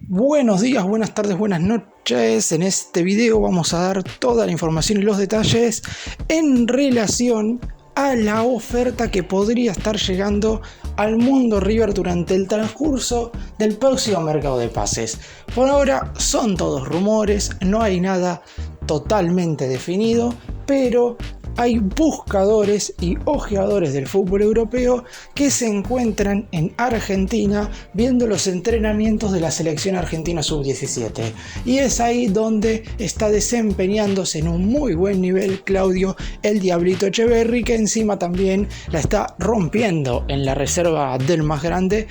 Buenos días, buenas tardes, buenas noches. En este video vamos a dar toda la información y los detalles en relación a la oferta que podría estar llegando al mundo River durante el transcurso del próximo mercado de pases. Por ahora son todos rumores, no hay nada totalmente definido, pero hay buscadores y ojeadores del fútbol europeo que se encuentran en Argentina viendo los entrenamientos de la selección argentina sub-17. Y es ahí donde está desempeñándose en un muy buen nivel Claudio el Diablito Echeverri, que encima también la está rompiendo en la reserva del más grande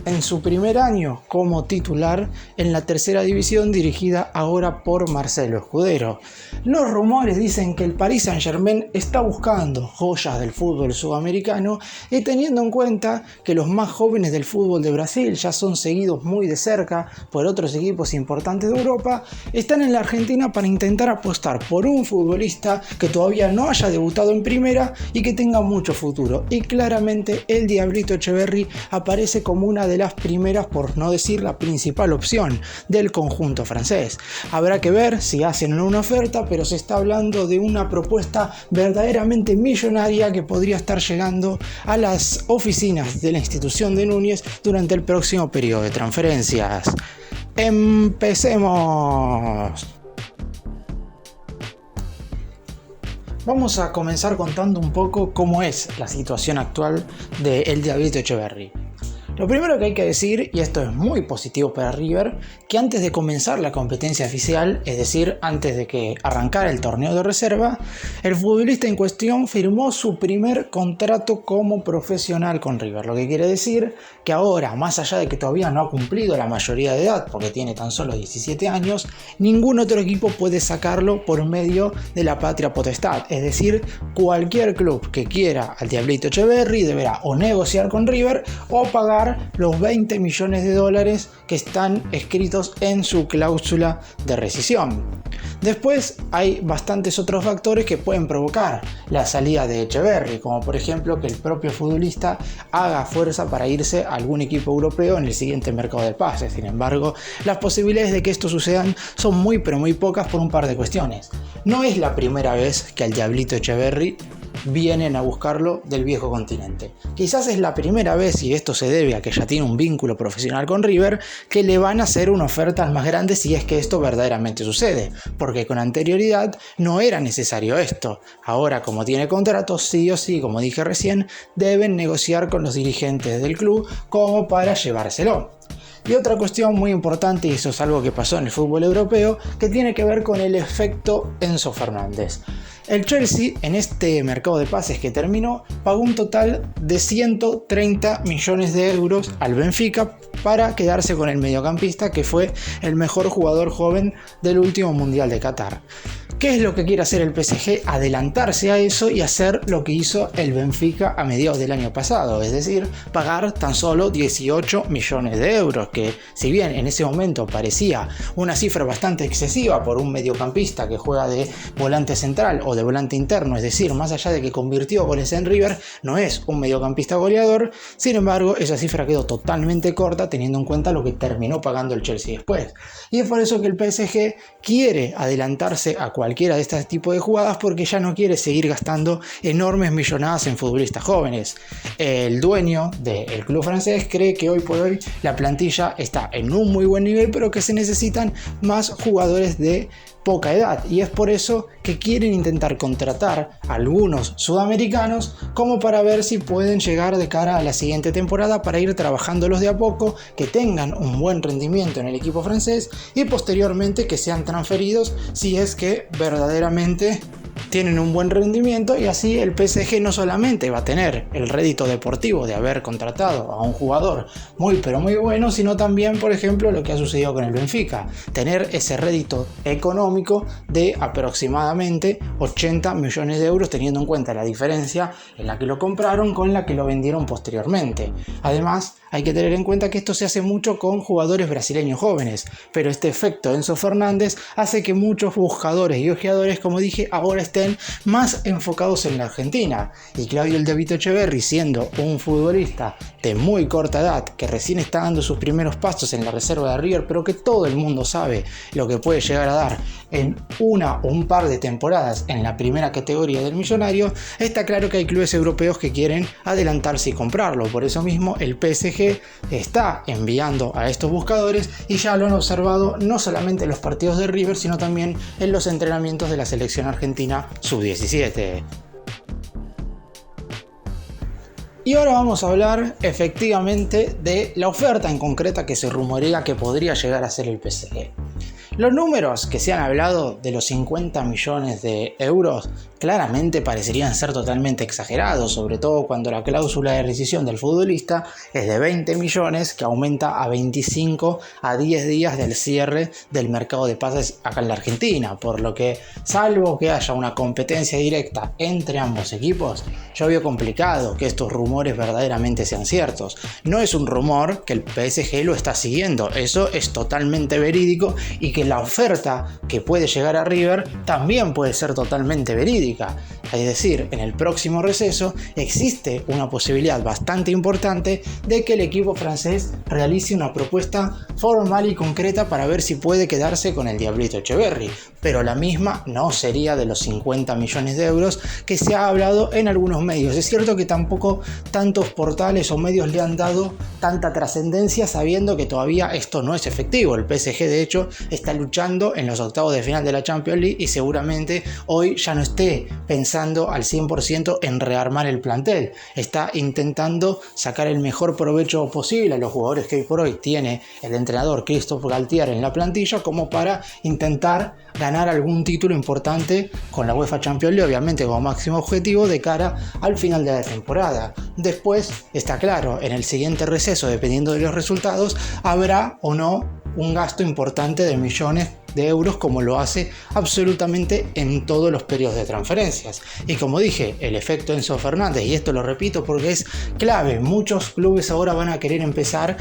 en su primer año como titular en la tercera división, dirigida ahora por Marcelo Escudero. Los rumores dicen que el Paris Saint-Germain está buscando joyas del fútbol sudamericano, y teniendo en cuenta que los más jóvenes del fútbol de Brasil ya son seguidos muy de cerca por otros equipos importantes de Europa, están en la Argentina para intentar apostar por un futbolista que todavía no haya debutado en primera y que tenga mucho futuro. Y claramente el Diablito Echeverri aparece como una de las primeras, por no decir la principal opción del conjunto francés. Habrá que ver si hacen una oferta, pero se está hablando de una propuesta verdaderamente millonaria que podría estar llegando a las oficinas de la institución de Núñez durante el próximo periodo de transferencias. ¡Empecemos! Vamos a comenzar contando un poco cómo es la situación actual de el Diablito Echeverri. Lo primero que hay que decir, y esto es muy positivo para River, que antes de comenzar la competencia oficial, es decir, antes de que arrancara el torneo de reserva, el futbolista en cuestión firmó su primer contrato como profesional con River. Lo que quiere decir que ahora, más allá de que todavía no ha cumplido la mayoría de edad, porque tiene tan solo 17 años, ningún otro equipo puede sacarlo por medio de la patria potestad. Es decir, cualquier club que quiera al Diablito Echeverri deberá o negociar con River o pagar los 20 millones de dólares que están escritos en su cláusula de rescisión. Después hay bastantes otros factores que pueden provocar la salida de Echeverri, como por ejemplo que el propio futbolista haga fuerza para irse a algún equipo europeo en el siguiente mercado de pases. Sin embargo, las posibilidades de que esto sucedan son muy pero muy pocas por un par de cuestiones. No es la primera vez que al Diablito Echeverri vienen a buscarlo del viejo continente. Quizás es la primera vez, y esto se debe a que ya tiene un vínculo profesional con River, que le van a hacer una oferta más grande si es que esto verdaderamente sucede, porque con anterioridad no era necesario esto. Ahora, como tiene contrato, sí o sí, como dije recién, deben negociar con los dirigentes del club como para llevárselo. Y otra cuestión muy importante, y eso es algo que pasó en el fútbol europeo, que tiene que ver con el efecto Enzo Fernández. El Chelsea, en este mercado de pases que terminó, pagó un total de 130 millones de euros al Benfica para quedarse con el mediocampista, que fue el mejor jugador joven del último Mundial de Qatar. ¿Qué es lo que quiere hacer el PSG? Adelantarse a eso y hacer lo que hizo el Benfica a mediados del año pasado, es decir, pagar tan solo 18 millones de euros, que si bien en ese momento parecía una cifra bastante excesiva por un mediocampista que juega de volante central o de volante interno, es decir, más allá de que convirtió goles en River, no es un mediocampista goleador. Sin embargo, esa cifra quedó totalmente corta teniendo en cuenta lo que terminó pagando el Chelsea después. Y es por eso que el PSG quiere adelantarse a cualquiera de este tipo de jugadas, porque ya no quiere seguir gastando enormes millonadas en futbolistas jóvenes. El dueño del club francés cree que hoy por hoy la plantilla está en un muy buen nivel, pero que se necesitan más jugadores de poca edad, y es por eso que quieren intentar contratar a algunos sudamericanos como para ver si pueden llegar de cara a la siguiente temporada, para ir trabajándolos de a poco, que tengan un buen rendimiento en el equipo francés y posteriormente que sean transferidos si es que verdaderamente tienen un buen rendimiento, y así el PSG no solamente va a tener el rédito deportivo de haber contratado a un jugador muy pero muy bueno, sino también, por ejemplo, lo que ha sucedido con el Benfica, tener ese rédito económico de aproximadamente 80 millones de euros, teniendo en cuenta la diferencia en la que lo compraron con la que lo vendieron posteriormente. Además, hay que tener en cuenta que esto se hace mucho con jugadores brasileños jóvenes, pero este efecto Enzo Fernández hace que muchos buscadores y ojeadores, como dije, ahora estén estén más enfocados en la Argentina. Y Claudio El Diablito Etcheverry, siendo un futbolista de muy corta edad, que recién está dando sus primeros pasos en la reserva de River, pero que todo el mundo sabe lo que puede llegar a dar en una o un par de temporadas en la primera categoría del Millonario, está claro que hay clubes europeos que quieren adelantarse y comprarlo. Por eso mismo el PSG está enviando a estos buscadores y ya lo han observado no solamente en los partidos de River, sino también en los entrenamientos de la selección argentina sub-17. Y ahora vamos a hablar efectivamente de la oferta en concreta que se rumorea que podría llegar a ser el PSG. Los números que se han hablado de los 50 millones de euros claramente parecerían ser totalmente exagerados, sobre todo cuando la cláusula de rescisión del futbolista es de 20 millones que aumenta a 25 a 10 días del cierre del mercado de pases acá en la Argentina, por lo que salvo que haya una competencia directa entre ambos equipos, yo veo complicado que estos rumores verdaderamente sean ciertos. No es un rumor que el PSG lo está siguiendo, eso es totalmente verídico, y que la oferta que puede llegar a River también puede ser totalmente verídica. Es decir, en el próximo receso existe una posibilidad bastante importante de que el equipo francés realice una propuesta formal y concreta para ver si puede quedarse con el Diablito Etcheverry, pero la misma no sería de los 50 millones de euros que se ha hablado en algunos medios. Es cierto que tampoco tantos portales o medios le han dado tanta trascendencia, sabiendo que todavía esto no es efectivo. El PSG de hecho está luchando en los octavos de final de la Champions League y seguramente hoy ya no esté pensando al 100% en rearmar el plantel. Está intentando sacar el mejor provecho posible a los jugadores que hoy por hoy tiene el entrenador Christophe Galtier en la plantilla, como para intentar ganar algún título importante con la UEFA Champions League, obviamente como máximo objetivo de cara al final de la temporada. Después, está claro, en el siguiente receso, dependiendo de los resultados, habrá o no un gasto importante de millones de euros, como lo hace absolutamente en todos los periodos de transferencias. Y como dije, el efecto Enzo Fernández, y esto lo repito porque es clave, muchos clubes ahora van a querer empezar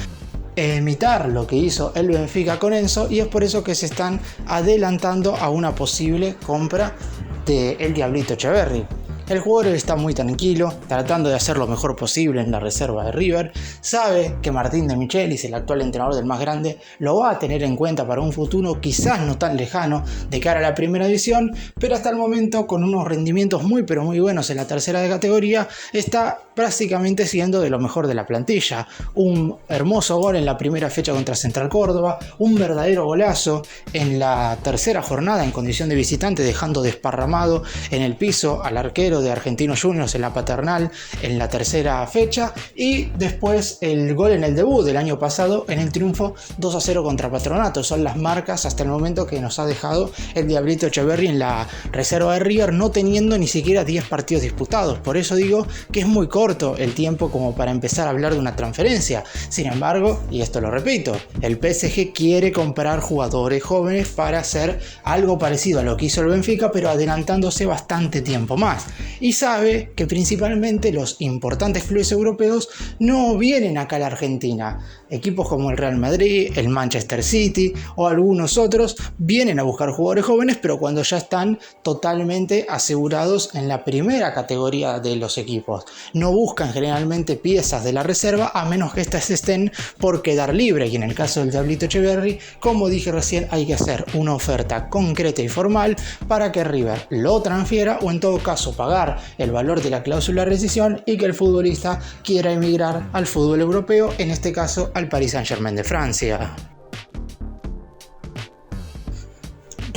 a imitar lo que hizo el Benfica con Enzo, y es por eso que se están adelantando a una posible compra de el Diablito Etcheverry. El jugador está muy tranquilo, tratando de hacer lo mejor posible en la reserva de River. Sabe que Martín de Michelis, el actual entrenador del más grande, lo va a tener en cuenta para un futuro quizás no tan lejano de cara a la primera división, pero hasta el momento, con unos rendimientos muy pero muy buenos en la tercera de categoría, está prácticamente siendo de lo mejor de la plantilla. Un hermoso gol en la primera fecha contra Central Córdoba, un verdadero golazo en la tercera jornada en condición de visitante, dejando desparramado en el piso al arquero de Argentinos Juniors en la Paternal en la tercera fecha, y después el gol en el debut del año pasado en el triunfo 2-0 contra Patronato. Son las marcas hasta el momento que nos ha dejado el Diablito Etcheverry en la reserva de River, no teniendo ni siquiera 10 partidos disputados. Por eso digo que es muy corto el tiempo como para empezar a hablar de una transferencia. Sin embargo, y esto lo repito, el PSG quiere comprar jugadores jóvenes para hacer algo parecido a lo que hizo el Benfica, pero adelantándose bastante tiempo más. Y sabe que principalmente los importantes clubes europeos no vienen acá a la Argentina. Equipos como el Real Madrid, el Manchester City o algunos otros vienen a buscar jugadores jóvenes, pero cuando ya están totalmente asegurados en la primera categoría de los equipos. No buscan generalmente piezas de la reserva, a menos que éstas estén por quedar libre, y en el caso del Diablito Etcheverry, como dije recién, hay que hacer una oferta concreta y formal para que River lo transfiera, o en todo caso pagar el valor de la cláusula de rescisión y que el futbolista quiera emigrar al fútbol europeo, en este caso al Paris Saint-Germain de Francia.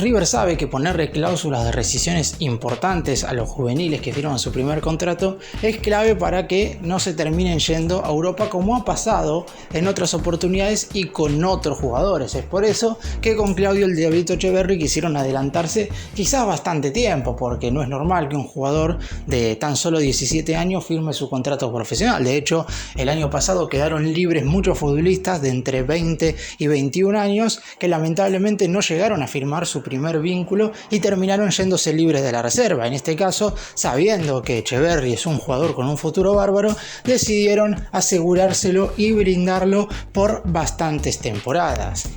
River sabe que ponerle cláusulas de rescisiones importantes a los juveniles que firman su primer contrato es clave para que no se terminen yendo a Europa, como ha pasado en otras oportunidades y con otros jugadores. Es por eso que con Claudio el Diablito Etcheverry quisieron adelantarse quizás bastante tiempo, porque no es normal que un jugador de tan solo 17 años firme su contrato profesional. De hecho, el año pasado quedaron libres muchos futbolistas de entre 20 y 21 años que lamentablemente no llegaron a firmar su primer vínculo y terminaron yéndose libres de la reserva. En este caso, sabiendo que Etcheverry es un jugador con un futuro bárbaro, decidieron asegurárselo y brindarlo por bastantes temporadas.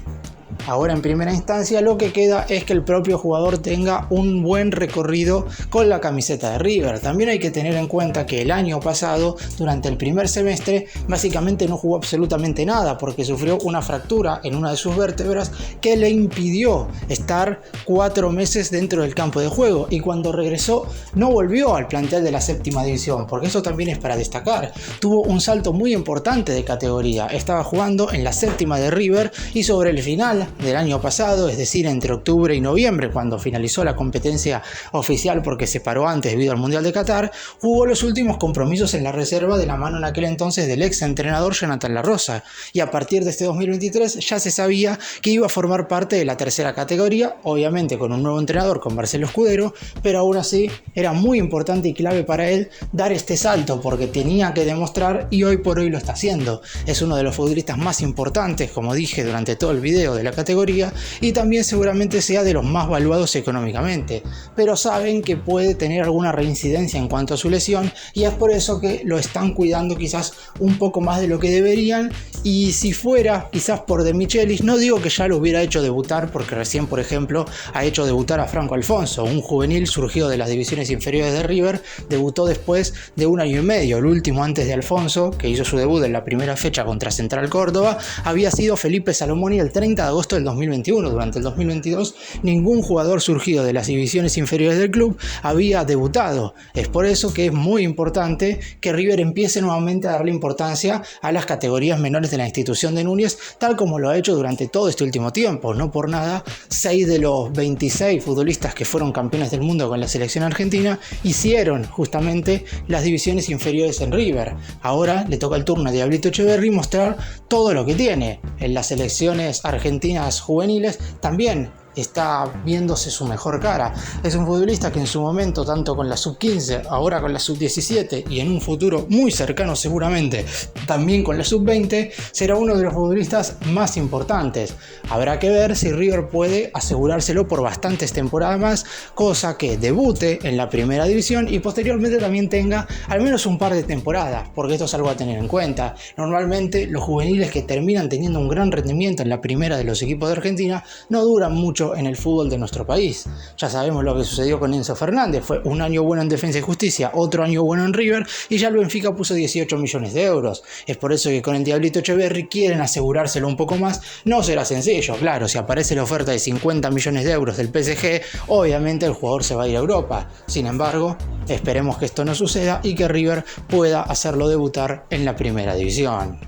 ahora en primera instancia lo que queda es que el propio jugador tenga un buen recorrido con la camiseta de River. También hay que tener en cuenta que el año pasado, durante el primer semestre, básicamente no jugó absolutamente nada porque sufrió una fractura en una de sus vértebras que le impidió estar 4 meses dentro del campo de juego, y cuando regresó no volvió al plantel de la séptima división, porque eso también es para destacar. Tuvo un salto muy importante de categoría, estaba jugando en la séptima de River y sobre el final del año pasado, es decir, entre octubre y noviembre, cuando finalizó la competencia oficial porque se paró antes debido al Mundial de Qatar, jugó los últimos compromisos en la reserva de la mano en aquel entonces del ex entrenador Jonathan La Rosa, y a partir de este 2023 ya se sabía que iba a formar parte de la tercera categoría, obviamente con un nuevo entrenador, con Marcelo Escudero, pero aún así era muy importante y clave para él dar este salto porque tenía que demostrar, y hoy por hoy lo está haciendo. Es uno de los futbolistas más importantes, como dije durante todo el video, de la categoría, y también seguramente sea de los más valuados económicamente, pero saben que puede tener alguna reincidencia en cuanto a su lesión, y es por eso que lo están cuidando quizás un poco más de lo que deberían. Y si fuera quizás por De Michelis, no digo que ya lo hubiera hecho debutar, porque recién, por ejemplo, ha hecho debutar a Franco Alfonso, un juvenil surgido de las divisiones inferiores de River. Debutó después de 1 año y medio. El último antes de Alfonso, que hizo su debut en la primera fecha contra Central Córdoba, había sido Felipe Salomoni el 30 de agosto del 2021. Durante el 2022 ningún jugador surgido de las divisiones inferiores del club había debutado. Es por eso que es muy importante que River empiece nuevamente a darle importancia a las categorías menores de la institución de Núñez, tal como lo ha hecho durante todo este último tiempo. No por nada, 6 de los 26 futbolistas que fueron campeones del mundo con la selección argentina hicieron justamente las divisiones inferiores en River. Ahora le toca el turno a Diablito Echeverri mostrar todo lo que tiene. En las selecciones argentinas juveniles también está viéndose su mejor cara. Es un futbolista que en su momento, tanto con la sub-15, ahora con la sub-17 y en un futuro muy cercano seguramente también con la sub-20, será uno de los futbolistas más importantes. Habrá que ver si River puede asegurárselo por bastantes temporadas más, cosa que debute en la primera división y posteriormente también tenga al menos un par de temporadas, porque esto es algo a tener en cuenta. Normalmente los juveniles que terminan teniendo un gran rendimiento en la primera de los equipos de Argentina no duran mucho en el fútbol de nuestro país. Ya sabemos lo que sucedió con Enzo Fernández. Fue un año bueno en Defensa y Justicia, otro año bueno en River, y ya el Benfica puso 18 millones de euros. Es por eso que con el Diablito Echeverri quieren asegurárselo un poco más. No será sencillo, claro, si aparece la oferta de 50 millones de euros del PSG, obviamente el jugador se va a ir a Europa. Sin embargo, esperemos que esto no suceda y que River pueda hacerlo debutar en la primera división.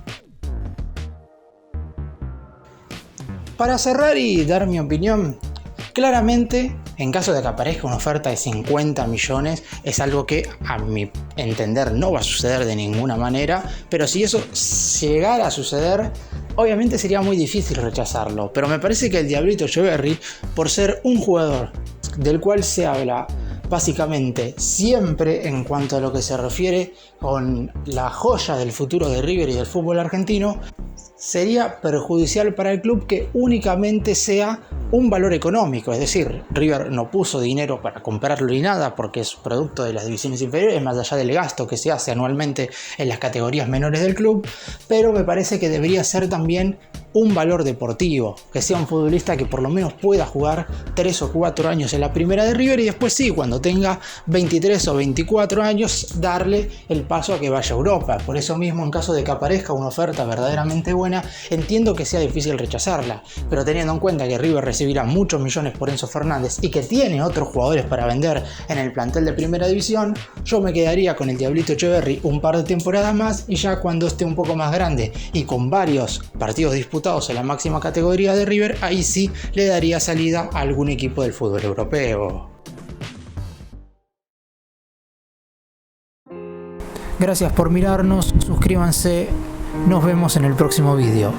Para cerrar y dar mi opinión, claramente, en caso de que aparezca una oferta de 50 millones, es algo que a mi entender no va a suceder de ninguna manera, pero si eso llegara a suceder, obviamente sería muy difícil rechazarlo. Pero me parece que el Diablito Echeverri, por ser un jugador del cual se habla básicamente siempre en cuanto a lo que se refiere con la joya del futuro de River y del fútbol argentino, sería perjudicial para el club que únicamente sea un valor económico. Es decir, River no puso dinero para comprarlo ni nada porque es producto de las divisiones inferiores, más allá del gasto que se hace anualmente en las categorías menores del club, pero me parece que debería ser también un valor deportivo, que sea un futbolista que por lo menos pueda jugar 3 o 4 años en la primera de River y después sí, cuando tenga 23 o 24 años, darle el paso a que vaya a Europa. Por eso mismo, en caso de que aparezca una oferta verdaderamente buena, entiendo que sea difícil rechazarla, pero teniendo en cuenta que River recibirá muchos millones por Enzo Fernández y que tiene otros jugadores para vender en el plantel de primera división, yo me quedaría con el Diablito Echeverri un par de temporadas más, y ya cuando esté un poco más grande y con varios partidos disputados en la máxima categoría de River, ahí sí le daría salida a algún equipo del fútbol europeo. Gracias por mirarnos, suscríbanse, nos vemos en el próximo vídeo.